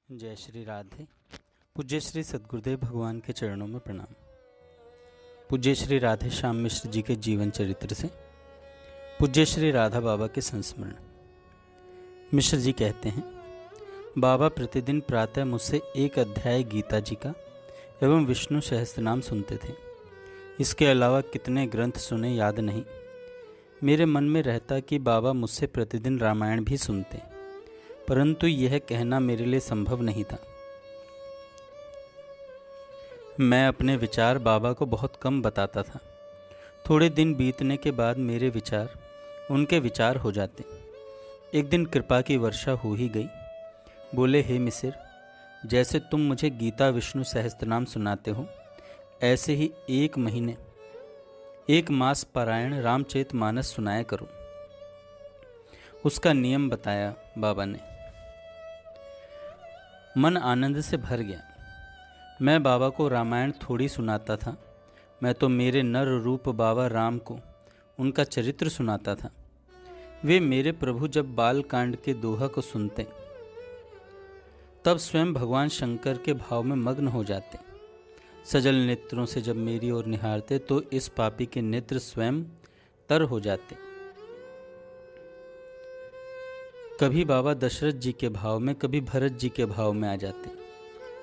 जय श्री राधे। पूज्य श्री सद्गुरुदेव भगवान के चरणों में प्रणाम। पूज्य श्री राधे श्याम मिश्र जी के जीवन चरित्र से पूज्य श्री राधा बाबा के संस्मरण। मिश्र जी कहते हैं, बाबा प्रतिदिन प्रातः मुझसे एक अध्याय गीता जी का एवं विष्णु सहस्त्रनाम सुनते थे। इसके अलावा कितने ग्रंथ सुने याद नहीं। मेरे मन में रहता कि बाबा मुझसे प्रतिदिन रामायण भी सुनते, परंतु यह कहना मेरे लिए संभव नहीं था। मैं अपने विचार बाबा को बहुत कम बताता था। थोड़े दिन बीतने के बाद मेरे विचार उनके विचार हो जाते। एक दिन कृपा की वर्षा हो ही गई। बोले, हे मिसिर, जैसे तुम मुझे गीता विष्णु सहस्त्रनाम सुनाते हो, ऐसे ही एक मास पारायण रामचरितमानस सुनाया करो। उसका नियम बताया बाबा ने। मन आनंद से भर गया। मैं बाबा को रामायण थोड़ी सुनाता था, मैं तो मेरे नर रूप बाबा राम को उनका चरित्र सुनाता था। वे मेरे प्रभु जब बाल कांड के दोहा को सुनते, तब स्वयं भगवान शंकर के भाव में मग्न हो जाते। सजल नेत्रों से जब मेरी ओर निहारते तो इस पापी के नेत्र स्वयं तर हो जाते। कभी बाबा दशरथ जी के भाव में, कभी भरत जी के भाव में आ जाते।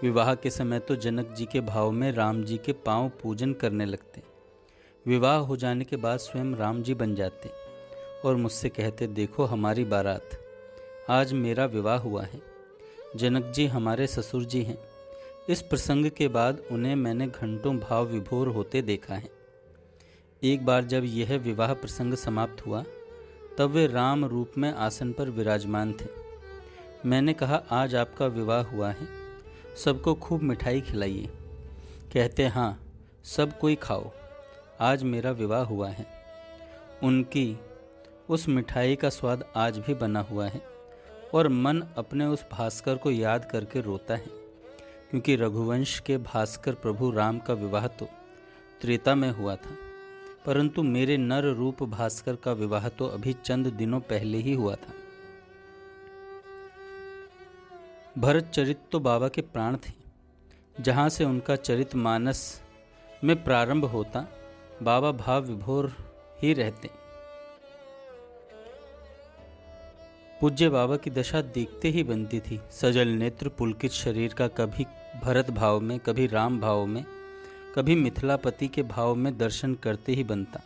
विवाह के समय तो जनक जी के भाव में राम जी के पांव पूजन करने लगते। विवाह हो जाने के बाद स्वयं राम जी बन जाते और मुझसे कहते, देखो हमारी बारात, आज मेरा विवाह हुआ है। जनक जी हमारे ससुर जी हैं। इस प्रसंग के बाद उन्हें मैंने घंटों भाव विभोर होते देखा है। एक बार जब यह विवाह प्रसंग समाप्त हुआ, तब वे राम रूप में आसन पर विराजमान थे। मैंने कहा, आज आपका विवाह हुआ है, सबको खूब मिठाई खिलाइए। कहते, हाँ, सब कोई खाओ, आज मेरा विवाह हुआ है। उनकी उस मिठाई का स्वाद आज भी बना हुआ है और मन अपने उस भास्कर को याद करके रोता है, क्योंकि रघुवंश के भास्कर प्रभु राम का विवाह तो त्रेता में हुआ था, परंतु मेरे नर रूप भास्कर का विवाह तो अभी चंद दिनों पहले ही हुआ था। भरत चरित तो बाबा के प्राण थे। जहाँ से उनका चरित मानस में प्रारंभ होता, बाबा भाव विभोर ही रहते। पूज्य बाबा की दशा देखते ही बनती थी। सजल नेत्र पुलकित शरीर का कभी भरत भाव में, कभी राम भाव में, कभी मिथिलापति के भाव में दर्शन करते ही बनता।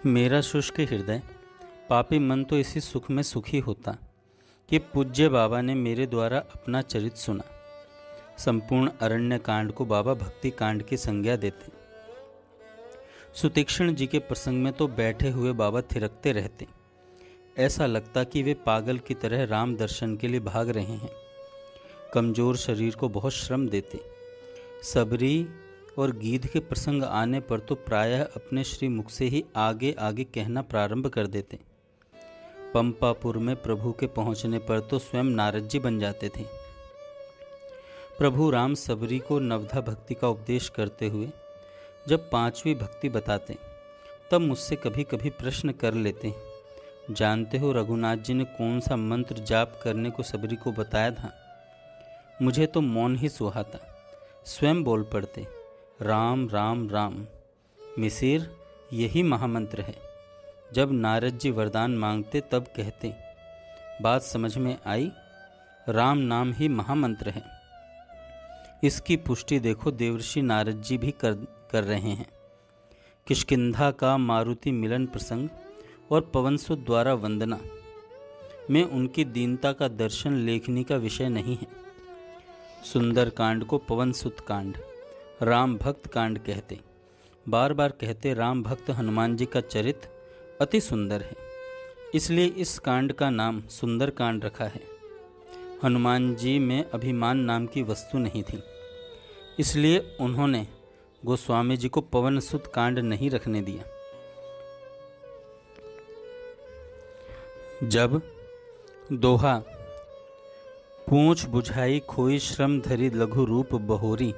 मेरा शुष्क हृदय, पापी मन तो इसी सुख में सुखी होता कि पूज्य बाबा ने मेरे द्वारा अपना चरित सुना। संपूर्ण अरण्य कांड को बाबा भक्ति कांड की संज्ञा देते। सुतीक्ष्ण जी के प्रसंग में तो बैठे हुए बाबा थिरकते रहते। ऐसा लगता कि वे पागल की तरह राम दर्शन के लिए भाग रहे हैं। कमजोर शरीर को बहुत श्रम देते। सबरी और गीध के प्रसंग आने पर तो प्रायः अपने श्री मुख से ही आगे आगे कहना प्रारंभ कर देते। पंपापुर में प्रभु के पहुंचने पर तो स्वयं नारद जी बन जाते थे। प्रभु राम सबरी को नवधा भक्ति का उपदेश करते हुए जब 5वीं भक्ति बताते, तब मुझसे कभी कभी प्रश्न कर लेते, जानते हो रघुनाथ जी ने कौन सा मंत्र जाप करने को सबरी को बताया था? मुझे तो मौन ही सुहाता। स्वयं बोल पड़ते, राम राम राम। मिसिर, यही महामंत्र है। जब नारद जी वरदान मांगते तब कहते, बात समझ में आई, राम नाम ही महामंत्र है। इसकी पुष्टि देखो देवर्षि नारद जी भी कर रहे हैं। किष्किंधा का मारुति मिलन प्रसंग और पवनसुत द्वारा वंदना में उनकी दीनता का दर्शन लेखनी का विषय नहीं है। सुंदर कांड को पवनसुत कांड, राम भक्त कांड कहते। बार बार कहते, राम भक्त हनुमान जी का चरित अति सुंदर है, इसलिए इस कांड का नाम सुंदर कांड रखा है। हनुमान जी में अभिमान नाम की वस्तु नहीं थी, इसलिए उन्होंने गोस्वामी जी को पवनसुत कांड नहीं रखने दिया। जब दोहा, पूंछ बुझाई खोई श्रम धरी लघु रूप बहोरी,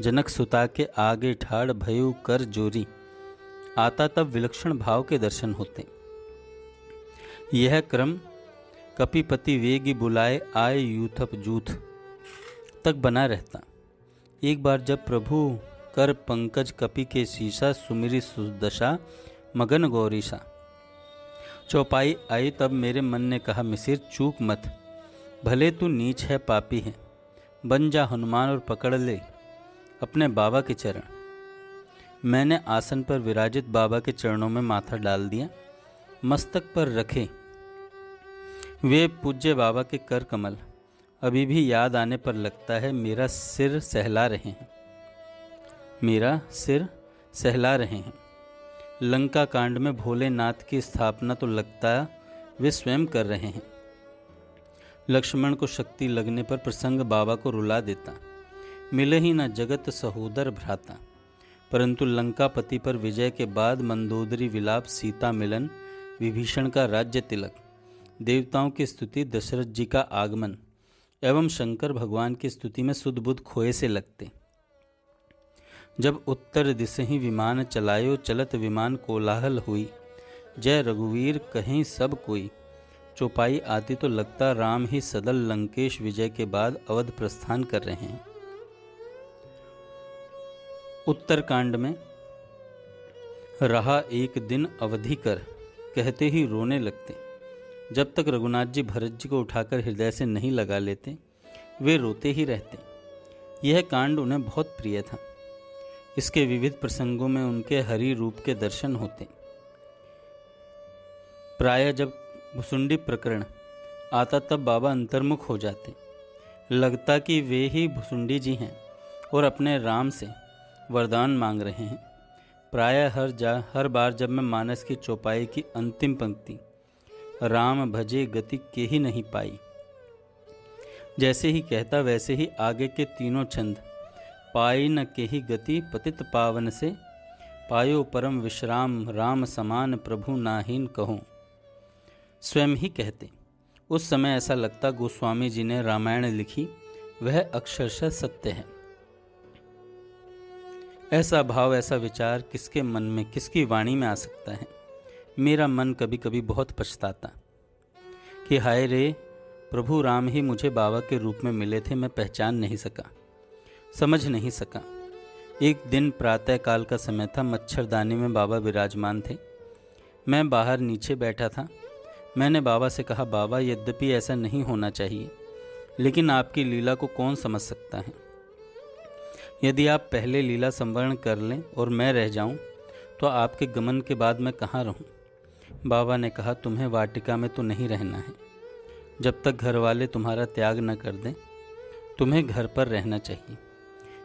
जनक सुता के आगे ठाड़ भयु कर जोरी, आता तब विलक्षण भाव के दर्शन होते। यह क्रम कपिपति वेगी बुलाए आए यूथप जूथ तक बना रहता। एक बार जब प्रभु कर पंकज कपि के शीशा सुमिरी सुदशा मगन गौरीशा चौपाई आई, तब मेरे मन ने कहा मिसिर चूक मत, भले तू नीच है पापी है, बन जा हनुमान और पकड़ ले अपने बाबा के चरण। मैंने आसन पर विराजित बाबा के चरणों में माथा डाल दिया। मस्तक पर रखे वे पूज्य बाबा के कर कमल अभी भी याद आने पर लगता है मेरा सिर सहला रहे हैं, मेरा सिर सहला रहे हैं। लंका कांड में भोलेनाथ की स्थापना तो लगता वे स्वयं कर रहे हैं। लक्ष्मण को शक्ति लगने पर प्रसंग बाबा को रुला देता। मिले ही न जगत सहोदर भ्राता, परंतु लंकापति पर विजय के बाद मंदोदरी विलाप, सीता मिलन, विभीषण का राज्य तिलक, देवताओं की स्तुति, दशरथ जी का आगमन एवं शंकर भगवान की स्तुति में सुध बुध खोए से लगते। जब उत्तर दिशा ही विमान चलायो, चलत विमान कोलाहल हुई, जय रघुवीर कहीं सब कोई, चौपाई आती तो लगता राम ही सदल लंकेश विजय के बाद अवध प्रस्थान कर रहे हैं। उत्तरकांड में रहा एक दिन अवधि कर कहते ही रोने लगते। जब तक रघुनाथ जी भरत जी को उठाकर हृदय से नहीं लगा लेते वे रोते ही रहते। यह कांड उन्हें बहुत प्रिय था। इसके विविध प्रसंगों में उनके हरि रूप के दर्शन होते। प्रायः जब भुसुंडी प्रकरण आता तब बाबा अंतर्मुख हो जाते। लगता कि वे ही भुसुंडी जी हैं और अपने राम से वरदान मांग रहे हैं। प्रायः हर बार जब मैं मानस की चौपाई की अंतिम पंक्ति राम भजे गति के ही नहीं पाई जैसे ही कहता, वैसे ही आगे के तीनों छंद पाई न केहि गति पतित पावन से, पायो परम विश्राम राम समान प्रभु नाहीन कहो, स्वयं ही कहते। उस समय ऐसा लगता गोस्वामी जी ने रामायण लिखी वह अक्षरशः सत्य है। ऐसा भाव, ऐसा विचार किसके मन में, किसकी वाणी में आ सकता है। मेरा मन कभी कभी बहुत पछताता कि हाय रे, प्रभु राम ही मुझे बाबा के रूप में मिले थे, मैं पहचान नहीं सका, समझ नहीं सका। एक दिन प्रातः काल का समय था। मच्छरदानी में बाबा विराजमान थे। मैं बाहर नीचे बैठा था। मैंने बाबा से कहा, बाबा यद्यपि ऐसा नहीं होना चाहिए, लेकिन आपकी लीला को कौन समझ सकता है। यदि आप पहले लीला संवरण कर लें और मैं रह जाऊं, तो आपके गमन के बाद मैं कहाँ रहूं। बाबा ने कहा, तुम्हें वाटिका में तो नहीं रहना है। जब तक घर वाले तुम्हारा त्याग न कर दें, तुम्हें घर पर रहना चाहिए,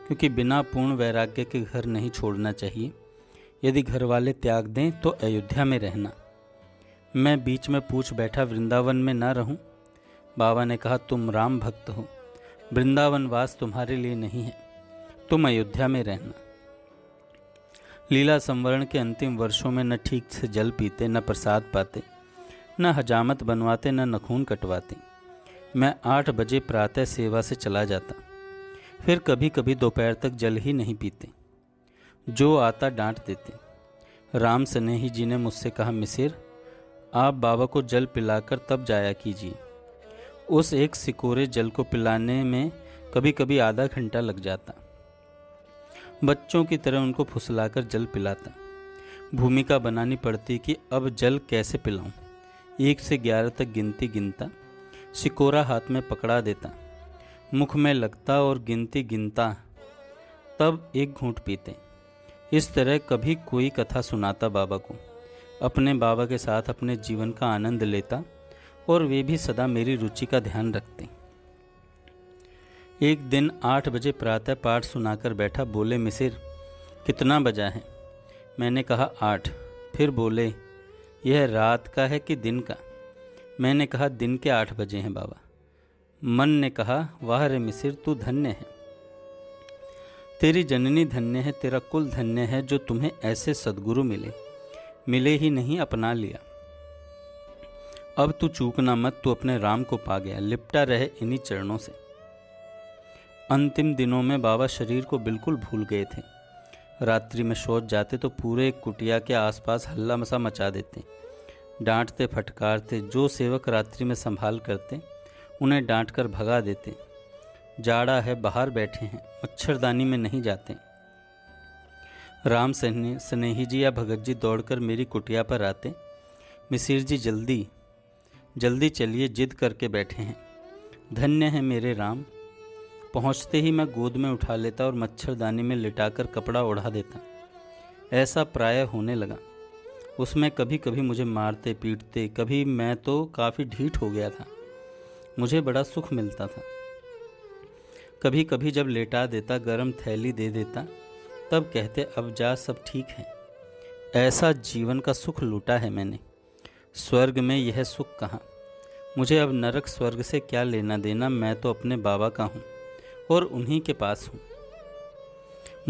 क्योंकि बिना पूर्ण वैराग्य के घर नहीं छोड़ना चाहिए। यदि घर वाले त्याग दें तो अयोध्या में रहना। मैं बीच में पूछ बैठा, वृंदावन में ना रहूं। बाबा ने कहा, तुम राम भक्त हो, वृंदावन वास तुम्हारे लिए नहीं है, तुम अयोध्या में रहना। लीला संवरण के अंतिम वर्षों में न ठीक से जल पीते, न प्रसाद पाते, न हजामत बनवाते, न नखून कटवाते। मैं 8 बजे प्रातः सेवा से चला जाता। फिर कभी कभी दोपहर तक जल ही नहीं पीते। जो आता डांट देते। राम स्नेही जी ने मुझसे कहा, मिसिर आप बाबा को जल पिलाकर तब जाया कीजिए। उस एक सिकोरे जल को पिलाने में कभी कभी आधा घंटा लग जाता। बच्चों की तरह उनको फुसलाकर जल पिलाता। भूमिका बनानी पड़ती कि अब जल कैसे पिलाऊं। 1 से 11 तक गिनती गिनता, सिकोरा हाथ में पकड़ा देता, मुख में लगता और गिनती गिनता, तब एक घूंट पीते। इस तरह कभी कोई कथा सुनाता बाबा को, अपने बाबा के साथ अपने जीवन का आनंद लेता, और वे भी सदा मेरी रुचि का ध्यान रखते। एक दिन 8 बजे प्रातः पाठ सुनाकर बैठा। बोले, मिसिर कितना बजा है। मैंने कहा 8। फिर बोले, यह रात का है कि दिन का। मैंने कहा दिन के 8 बजे हैं बाबा। मन ने कहा, वाह रे मिसिर, तू धन्य है, तेरी जननी धन्य है, तेरा कुल धन्य है जो तुम्हें ऐसे सद्गुरु मिले ही नहीं, अपना लिया। अब तू चूकना मत, तू अपने राम को पा गया, लिपटा रहे इन्हीं चरणों से। अंतिम दिनों में बाबा शरीर को बिल्कुल भूल गए थे। रात्रि में शौच जाते तो पूरे कुटिया के आसपास हल्ला मचा देते। डांटते फटकारते, जो सेवक रात्रि में संभाल करते उन्हें डांटकर भगा देते। जाड़ा है, बाहर बैठे हैं, मच्छरदानी में नहीं जाते। राम स्नेही जी या भगत जी दौड़कर मेरी कुटिया पर आते। मिसिर जी जल्दी जल्दी चलिए, जिद करके बैठे हैं। धन्य है मेरे राम। पहुंचते ही मैं गोद में उठा लेता और मच्छरदानी में लिटाकर कपड़ा ओढ़ा देता। ऐसा प्रायः होने लगा। उसमें कभी कभी मुझे मारते पीटते, कभी मैं तो काफ़ी ढीठ हो गया था। मुझे बड़ा सुख मिलता था। कभी कभी जब लेटा देता, गरम थैली दे देता, तब कहते अब जा, सब ठीक है। ऐसा जीवन का सुख लूटा है मैंने। स्वर्ग में यह सुख कहाँ। मुझे अब नरक स्वर्ग से क्या लेना देना। मैं तो अपने बाबा का हूँ और उन्हीं के पास हूँ।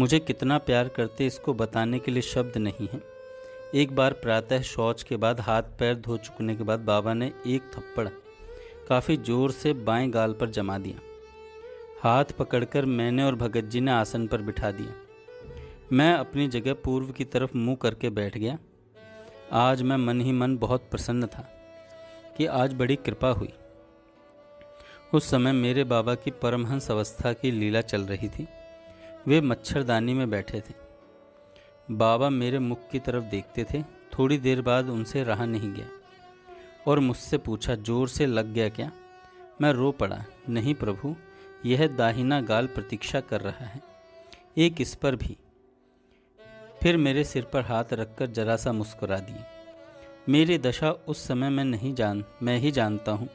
मुझे कितना प्यार करते इसको बताने के लिए शब्द नहीं हैं। एक बार प्रातः शौच के बाद, हाथ पैर धो चुकने के बाद, बाबा ने एक थप्पड़ काफ़ी जोर से बाएं गाल पर जमा दिया। हाथ पकड़कर मैंने और भगत जी ने आसन पर बिठा दिया। मैं अपनी जगह पूर्व की तरफ मुंह करके बैठ गया। आज मैं मन ही मन बहुत प्रसन्न था कि आज बड़ी कृपा हुई। उस समय मेरे बाबा की परमहंस अवस्था की लीला चल रही थी। वे मच्छरदानी में बैठे थे। बाबा मेरे मुख की तरफ देखते थे। थोड़ी देर बाद उनसे रहा नहीं गया और मुझसे पूछा, जोर से लग गया क्या? मैं रो पड़ा, नहीं प्रभु, यह दाहिना गाल प्रतीक्षा कर रहा है, एक इस पर भी। फिर मेरे सिर पर हाथ रखकर जरा सा मुस्कुरा दिए। मेरी दशा उस समय मैं ही जानता हूँ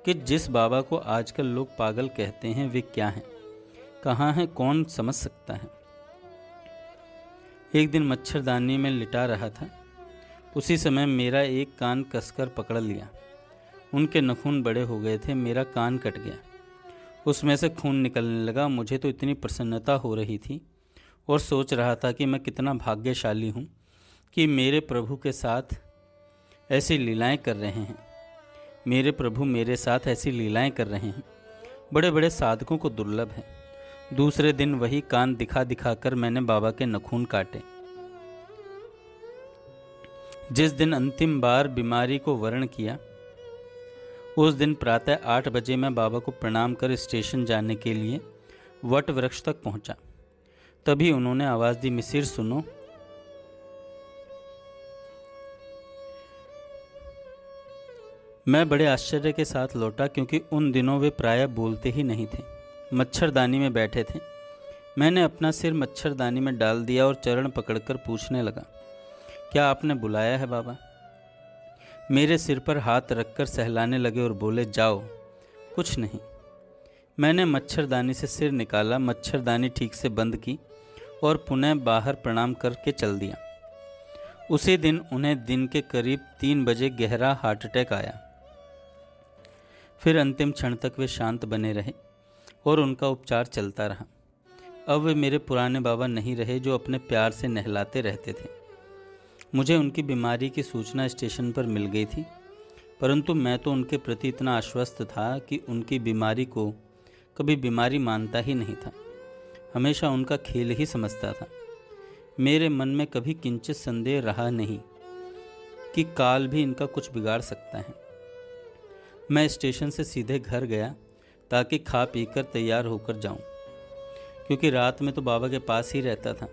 कि जिस बाबा को आजकल लोग पागल कहते हैं वे क्या हैं, कहाँ हैं, कौन समझ सकता है। एक दिन मच्छरदानी में लिटा रहा था। उसी समय मेरा एक कान कसकर पकड़ लिया। उनके नखून बड़े हो गए थे। मेरा कान कट गया, उसमें से खून निकलने लगा। मुझे तो इतनी प्रसन्नता हो रही थी और सोच रहा था कि मैं कितना भाग्यशाली हूँ कि मेरे प्रभु के साथ ऐसी लीलाएं कर रहे हैं। मेरे प्रभु मेरे साथ ऐसी लीलाएं कर रहे हैं, बड़े बड़े साधकों को दुर्लभ है। दूसरे दिन वही कान दिखा दिखा कर मैंने बाबा के नखून काटे। जिस दिन अंतिम बार बीमारी को वर्ण किया, उस दिन प्रातः 8 बजे मैं बाबा को प्रणाम कर स्टेशन जाने के लिए वट वृक्ष तक पहुंचा। तभी उन्होंने आवाज़ दी, मिसिर सुनो। मैं बड़े आश्चर्य के साथ लौटा, क्योंकि उन दिनों वे प्रायः बोलते ही नहीं थे, मच्छरदानी में बैठे थे। मैंने अपना सिर मच्छरदानी में डाल दिया और चरण पकड़कर पूछने लगा, क्या आपने बुलाया है बाबा? मेरे सिर पर हाथ रखकर सहलाने लगे और बोले, जाओ, कुछ नहीं। मैंने मच्छरदानी से सिर निकाला, मच्छरदानी ठीक से बंद की और पुनः बाहर प्रणाम करके चल दिया। उसी दिन उन्हें दिन के करीब 3 बजे गहरा हार्ट अटैक आया। फिर अंतिम क्षण तक वे शांत बने रहे और उनका उपचार चलता रहा। अब वे मेरे पुराने बाबा नहीं रहे जो अपने प्यार से नहलाते रहते थे। मुझे उनकी बीमारी की सूचना स्टेशन पर मिल गई थी, परंतु मैं तो उनके प्रति इतना आश्वस्त था कि उनकी बीमारी को कभी बीमारी मानता ही नहीं था, हमेशा उनका खेल ही समझता था। मेरे मन में कभी किंचित संदेह रहा नहीं कि काल भी इनका कुछ बिगाड़ सकता है। मैं स्टेशन से सीधे घर गया ताकि खा पीकर तैयार होकर जाऊं, क्योंकि रात में तो बाबा के पास ही रहता था।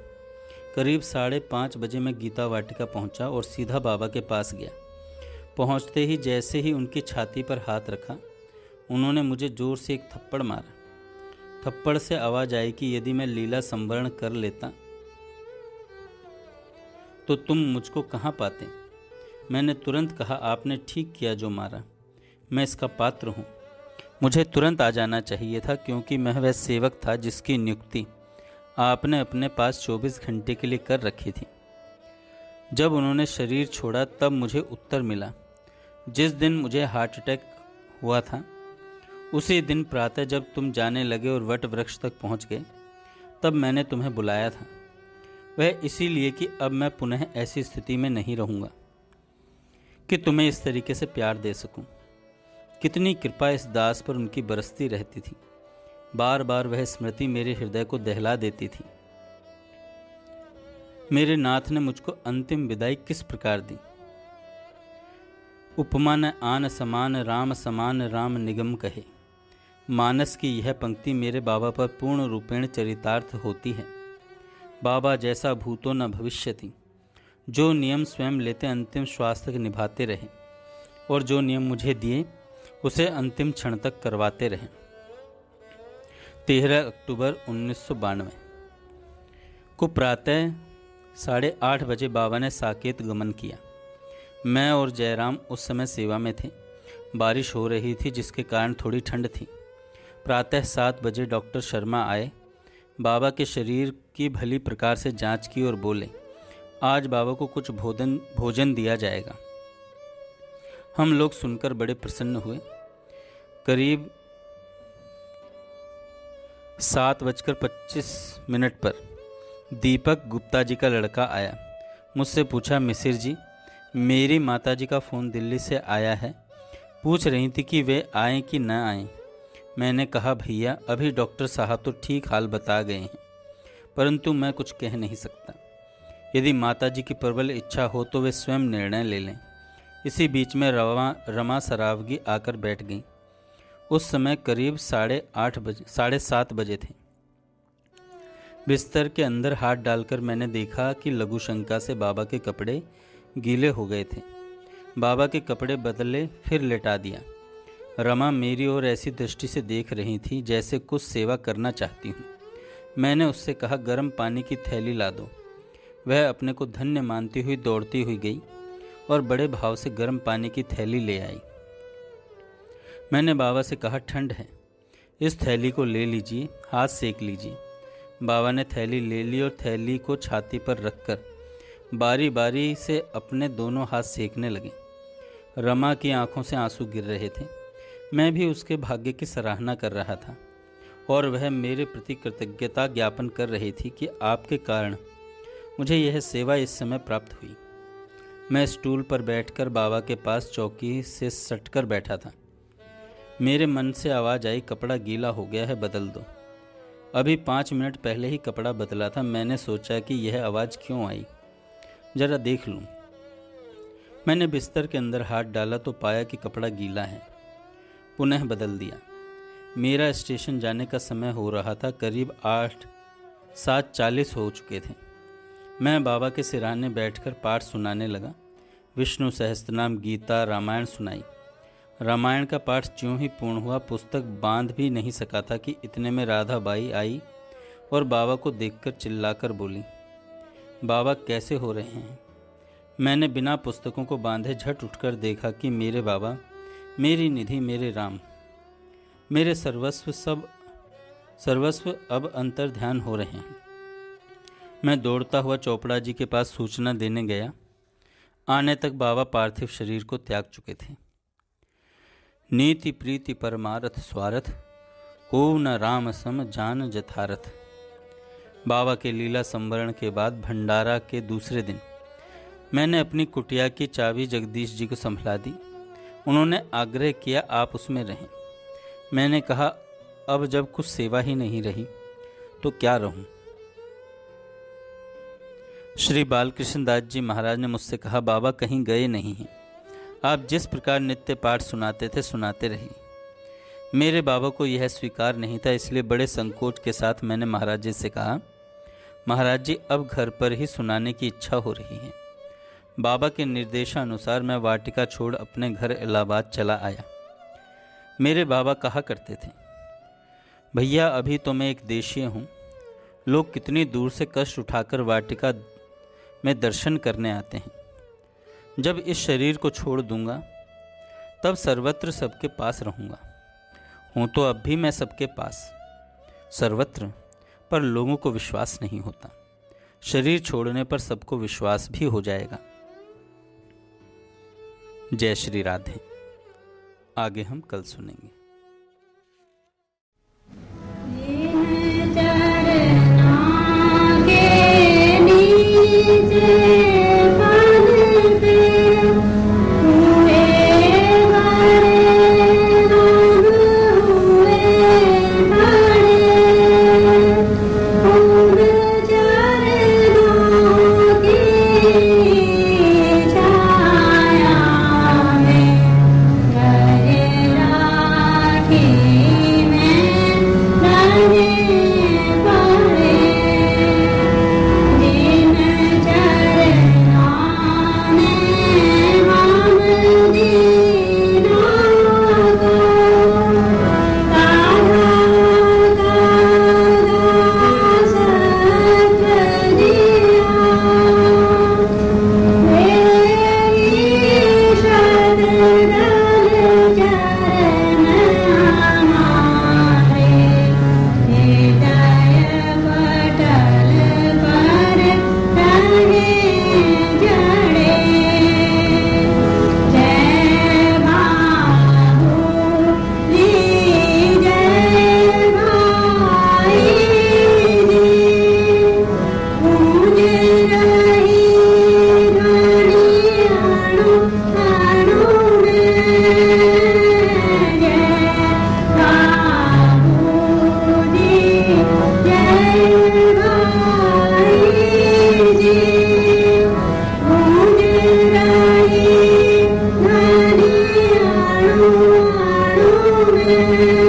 करीब 5:30 बजे मैं गीता वाटिका पहुंचा और सीधा बाबा के पास गया। पहुंचते ही जैसे ही उनकी छाती पर हाथ रखा, उन्होंने मुझे जोर से एक थप्पड़ मारा। थप्पड़ से आवाज़ आई कि यदि मैं लीला संवरण कर लेता तो तुम मुझको कहाँ पाते। मैंने तुरंत कहा, आपने ठीक किया जो मारा, मैं इसका पात्र हूँ। मुझे तुरंत आ जाना चाहिए था, क्योंकि मैं वह सेवक था जिसकी नियुक्ति आपने अपने पास 24 घंटे के लिए कर रखी थी। जब उन्होंने शरीर छोड़ा तब मुझे उत्तर मिला। जिस दिन मुझे हार्ट अटैक हुआ था, उसी दिन प्रातः जब तुम जाने लगे और वट वृक्ष तक पहुंच गए, तब मैंने तुम्हें बुलाया था। वह इसीलिए कि अब मैं पुनः ऐसी स्थिति में नहीं रहूँगा कि तुम्हें इस तरीके से प्यार दे सकूं। कितनी कृपा इस दास पर उनकी बरसती रहती थी। बार बार वह स्मृति मेरे हृदय को दहला देती थी। मेरे नाथ ने मुझको अंतिम विदाई किस प्रकार दी। उपमा न आन समान राम समान राम निगम कहे। मानस की यह पंक्ति मेरे बाबा पर पूर्ण रूपेण चरितार्थ होती है। बाबा जैसा भूतो न भविष्यति, जो नियम स्वयं लेते अंतिम श्वास तक निभाते रहे और जो नियम मुझे दिए उसे अंतिम क्षण तक करवाते रहे। 13 अक्टूबर 1992 को प्रातः 8:30 बजे बाबा ने साकेत गमन किया। मैं और जयराम उस समय सेवा में थे। बारिश हो रही थी जिसके कारण थोड़ी ठंड थी। प्रातः 7 बजे डॉक्टर शर्मा आए, बाबा के शरीर की भली प्रकार से जांच की और बोले, आज बाबा को कुछ भोजन दिया जाएगा। हम लोग सुनकर बड़े प्रसन्न हुए। करीब 7:25 पर दीपक गुप्ता जी का लड़का आया। मुझसे पूछा, मिसिर जी, मेरी माताजी का फ़ोन दिल्ली से आया है, पूछ रही थी कि वे आएँ कि न आएँ। मैंने कहा, भैया अभी डॉक्टर साहब तो ठीक हाल बता गए हैं, परंतु मैं कुछ कह नहीं सकता। यदि माताजी की प्रबल इच्छा हो तो वे स्वयं निर्णय ले लें। इसी बीच में रमा सरावगी आकर बैठ गई। उस समय करीब 7:30 बजे थे। बिस्तर के अंदर हाथ डालकर मैंने देखा कि लघु शंका से बाबा के कपड़े गीले हो गए थे। बाबा के कपड़े बदले फिर लेटा दिया। रमा मेरी ओर ऐसी दृष्टि से देख रही थी जैसे कुछ सेवा करना चाहती हूँ। मैंने उससे कहा, गर्म पानी की थैली ला दो। वह अपने को धन्य मानती हुई दौड़ती हुई गई और बड़े भाव से गर्म पानी की थैली ले आई। मैंने बाबा से कहा, ठंड है, इस थैली को ले लीजिए, हाथ सेक लीजिए। बाबा ने थैली ले ली और थैली को छाती पर रखकर बारी बारी से अपने दोनों हाथ सेकने लगे। रमा की आंखों से आंसू गिर रहे थे। मैं भी उसके भाग्य की सराहना कर रहा था और वह मेरे प्रति कृतज्ञता ज्ञापन कर रही थी कि आपके कारण मुझे यह सेवा इस समय प्राप्त हुई। मैं स्टूल पर बैठकर बाबा के पास चौकी से सटकर बैठा था। मेरे मन से आवाज़ आई, कपड़ा गीला हो गया है, बदल दो। अभी 5 मिनट पहले ही कपड़ा बदला था। मैंने सोचा कि यह आवाज़ क्यों आई, जरा देख लूँ। मैंने बिस्तर के अंदर हाथ डाला तो पाया कि कपड़ा गीला है। पुनः बदल दिया। मेरा स्टेशन जाने का समय हो रहा था। करीब 7:40 हो चुके थे। मैं बाबा के सिरहाने बैठकर पाठ सुनाने लगा। विष्णु सहस्त्रनाम, गीता, रामायण सुनाई। रामायण का पाठ ज्यों ही पूर्ण हुआ, पुस्तक बांध भी नहीं सका था कि इतने में राधा बाई आई और बाबा को देखकर चिल्लाकर बोली, बाबा कैसे हो रहे हैं? मैंने बिना पुस्तकों को बांधे झट उठकर देखा कि मेरे बाबा, मेरी निधि, मेरे राम, मेरे सर्वस्व अब अंतर ध्यान हो रहे हैं। मैं दौड़ता हुआ चोपड़ा जी के पास सूचना देने गया। आने तक बाबा पार्थिव शरीर को त्याग चुके थे। नीति प्रीति परमारथ स्वारथ, को न राम सम जान जथारथ। बाबा के लीला संवरण के बाद भंडारा के दूसरे दिन मैंने अपनी कुटिया की चाबी जगदीश जी को संभला दी। उन्होंने आग्रह किया, आप उसमें रहें। मैंने कहा, अब जब कुछ सेवा ही नहीं रही तो क्या रहूं। श्री बालकृष्ण दास जी महाराज ने मुझसे कहा, बाबा कहीं गए नहीं हैं, आप जिस प्रकार नित्य पाठ सुनाते थे सुनाते रहिए। मेरे बाबा को यह स्वीकार नहीं था, इसलिए बड़े संकोच के साथ मैंने महाराज जी से कहा, महाराज जी अब घर पर ही सुनाने की इच्छा हो रही है। बाबा के निर्देशानुसार मैं वाटिका छोड़ अपने घर इलाहाबाद चला आया। मेरे बाबा कहा करते थे, भैया अभी तो मैं एक देशीय हूँ, लोग कितनी दूर से कष्ट उठाकर वाटिका में दर्शन करने आते हैं। जब इस शरीर को छोड़ दूंगा तब सर्वत्र सबके पास रहूंगा। हूँ तो अब भी मैं सबके पास सर्वत्र, पर लोगों को विश्वास नहीं होता। शरीर छोड़ने पर सबको विश्वास भी हो जाएगा। जय श्री राधे। आगे हम कल सुनेंगे। छाया में Thank you.